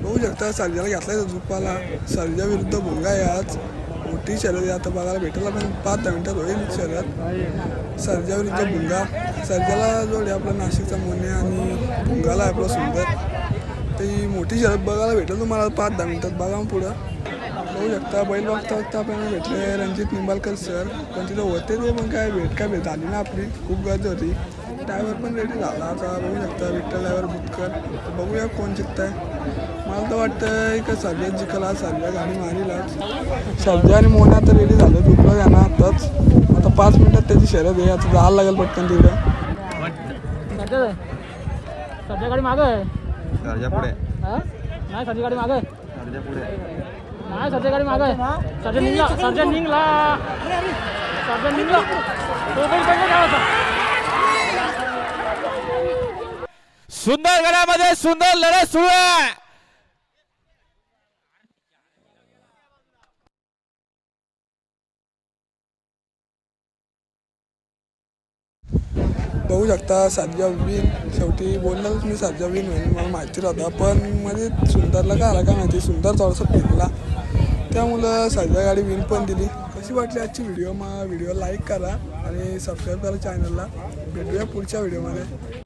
बघू शकता सर्जाला घेतलाय झुपाला. सर्जा विरुद्ध भुंगा आहे आज. मोठी शर्यत आता बघायला भेटेल. आपण 5-10 मिनिटात होईल शर्यत. सर्जा विरुद्ध भुंगा. सर्जाला जोडे आपला नाशिकचा मोन्या आणि भुंगाला आपला सुंदर. ती मोठी शर्यत बघायला भेटेल तुम्हाला 5-10 मिनिटात. बघा पुढं बघू शकता. बैल बघता आपल्याला भेटले रणजित निंबाळकर सर. पण तिथं होते ते पण काय भेट झाली ना आपली. खूप गर्दी होती. ड्रायव्हर पण रेडी झाला आता. बघू शकता विठ्ठल ड्रायव्हर बुतकर. बघूया कोण जिंकताय. मला तर वाटतं का सर्जा जिंकला. सर्जा गाडी मारीलाच. सर्जा आणि मोन्या आता रेडी झालं. झुकलं त्यांना आताच. आता 5 मिनिटात त्याची शर्यत आहे. आता जायला लागेल पटकन तिकडं. सर्जा गाडी मागं आहे. सर्जा पुढे नाही. सर्जा गाडी मागं आहे. सर्जा पुढे नाही. सर्जा गाडी मागं आहे. सर्जा निघला. सर्जा निघला. सर्जा निघला. तो पण काय होता. सुंदर गडामध्ये सुंदर लढत सुरू आहे. बघू शकता सर्जा विन. शेवटी बोलणारच मी सर्जा विन म्हणून मला माहिती होता. पण मध्ये सुंदरला का आला का माहिती. सुंदर थोडासा फिरला त्यामुळं सर्जा गाडी विन पण दिली. कशी वाटली आजची व्हिडिओ. मग व्हिडिओ लाईक करा आणि सबस्क्राईब करा चॅनलला. भेटूया पुढच्या व्हिडिओमध्ये.